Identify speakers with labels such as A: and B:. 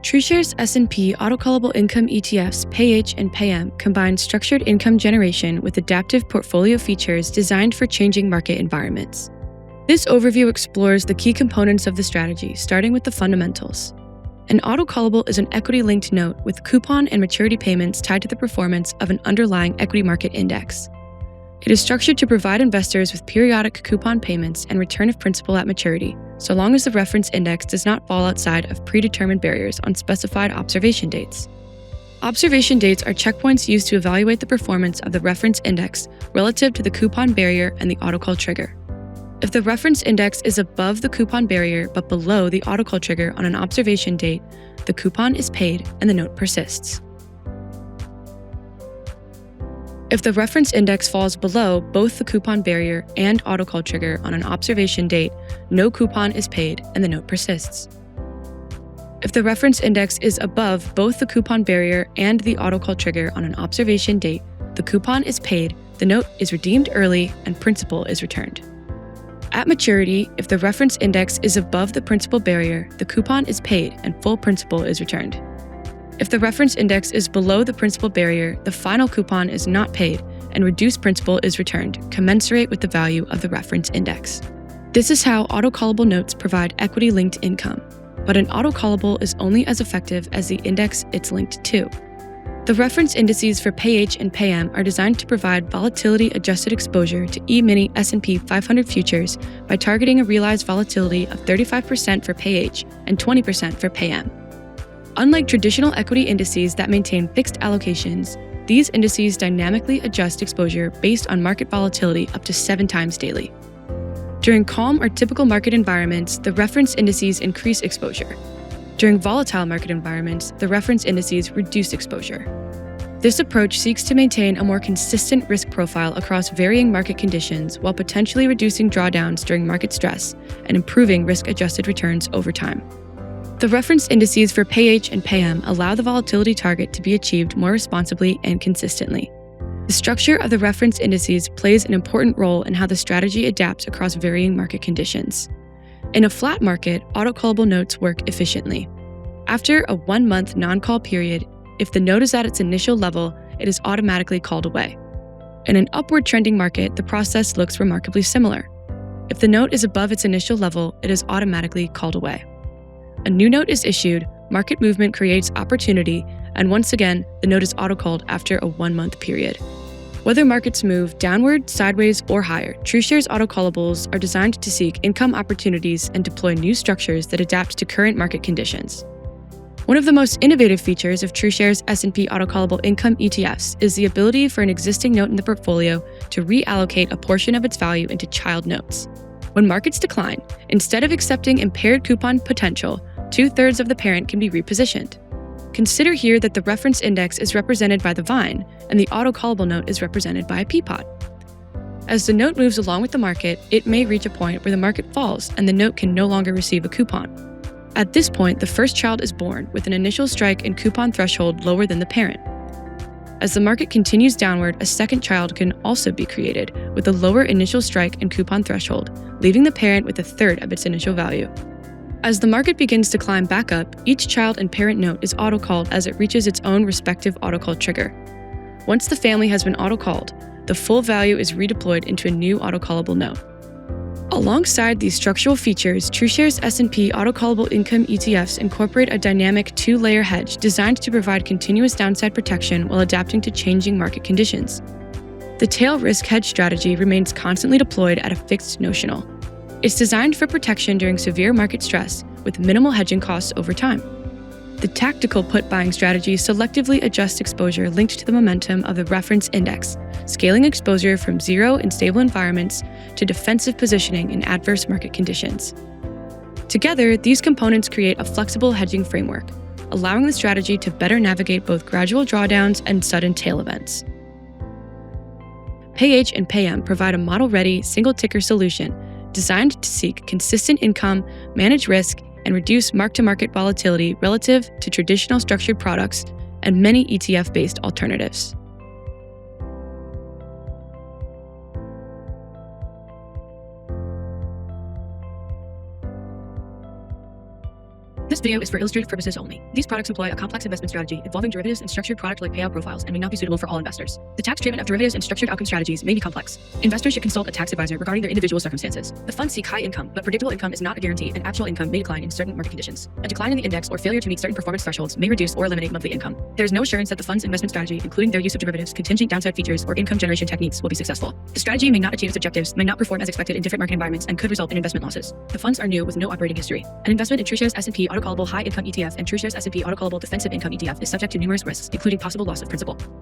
A: TrueShares S&P Autocallable Income ETFs PAYH and PAYM combine structured income generation with adaptive portfolio features designed for changing market environments. This overview explores the key components of the strategy, starting with the fundamentals. An autocallable is an equity-linked note with coupon and maturity payments tied to the performance of an underlying equity market index. It is structured to provide investors with periodic coupon payments and return of principal at maturity, so long as the reference index does not fall outside of predetermined barriers on specified observation dates. Observation dates are checkpoints used to evaluate the performance of the reference index relative to the coupon barrier and the autocall trigger. If the reference index is above the coupon barrier but below the autocall trigger on an observation date, the coupon is paid and the note persists. If the reference index falls below both the coupon barrier and autocall trigger on an observation date, no coupon is paid and the note persists. If the reference index is above both the coupon barrier and the autocall trigger on an observation date, the coupon is paid, the note is redeemed early, and principal is returned. At maturity, if the reference index is above the principal barrier, the coupon is paid and full principal is returned. If the reference index is below the principal barrier, the final coupon is not paid and reduced principal is returned, commensurate with the value of the reference index. This is how autocallable notes provide equity-linked income, but an autocallable is only as effective as the index it's linked to. The reference indices for PAYH and PAYM are designed to provide volatility-adjusted exposure to E-mini S&P 500 futures by targeting a realized volatility of 35% for PAYH and 20% for PAYM. Unlike traditional equity indices that maintain fixed allocations, these indices dynamically adjust exposure based on market volatility up to 7 times daily. During calm or typical market environments, the reference indices increase exposure. During volatile market environments, the reference indices reduce exposure. This approach seeks to maintain a more consistent risk profile across varying market conditions while potentially reducing drawdowns during market stress and improving risk-adjusted returns over time. The reference indices for PAYH and PAYM allow the volatility target to be achieved more responsibly and consistently. The structure of the reference indices plays an important role in how the strategy adapts across varying market conditions. In a flat market, autocallable notes work efficiently. After a 1-month non-call period, if the note is at its initial level, it is automatically called away. In an upward trending market, the process looks remarkably similar. If the note is above its initial level, it is automatically called away. A new note is issued, market movement creates opportunity, and once again, the note is autocalled after a 1-month period. Whether markets move downward, sideways, or higher, TrueShares autocallables are designed to seek income opportunities and deploy new structures that adapt to current market conditions. One of the most innovative features of TrueShares S&P Autocallable Income ETFs is the ability for an existing note in the portfolio to reallocate a portion of its value into child notes. When markets decline, instead of accepting impaired coupon potential, 2/3 of the parent can be repositioned. Consider here that the reference index is represented by the vine and the autocallable note is represented by a pea pod. As the note moves along with the market, it may reach a point where the market falls and the note can no longer receive a coupon. At this point, the first child is born with an initial strike and coupon threshold lower than the parent. As the market continues downward, a second child can also be created with a lower initial strike and coupon threshold, leaving the parent with 1/3 of its initial value. As the market begins to climb back up, each child and parent note is autocalled as it reaches its own respective autocall trigger. Once the family has been autocalled, the full value is redeployed into a new autocallable note. Alongside these structural features, TrueShares S&P Autocallable Income ETFs incorporate a dynamic 2-layer hedge designed to provide continuous downside protection while adapting to changing market conditions. The tail risk hedge strategy remains constantly deployed at a fixed notional. It's designed for protection during severe market stress with minimal hedging costs over time. The tactical put buying strategy selectively adjusts exposure linked to the momentum of the reference index, scaling exposure from zero in stable environments to defensive positioning in adverse market conditions. Together, these components create a flexible hedging framework, allowing the strategy to better navigate both gradual drawdowns and sudden tail events. PAYH and PAYM provide a model-ready, single-ticker solution designed to seek consistent income, manage risk, and reduce mark-to-market volatility relative to traditional structured products and many ETF-based alternatives. This video is for illustrative purposes only. These products employ a complex investment strategy involving derivatives and structured product-like payout profiles and may not be suitable for all investors. The tax treatment of derivatives and structured outcome strategies may be complex. Investors should consult a tax advisor regarding their individual circumstances. The funds seek high income, but predictable income is not a guarantee, and actual income may decline in certain market conditions. A decline in the index or failure to meet certain performance thresholds may reduce or eliminate monthly income. There is no assurance that the fund's investment strategy, including their use of derivatives, contingent downside features, or income generation techniques, will be successful. The strategy may not achieve its objectives, may not perform as expected in different market environments, and could result in investment losses. The funds are new with no operating history. An investment in TrueShares S&P Autocallable High Income ETF and TrueShares S&P Autocallable Defensive Income ETF is subject to numerous risks, including possible loss of principal.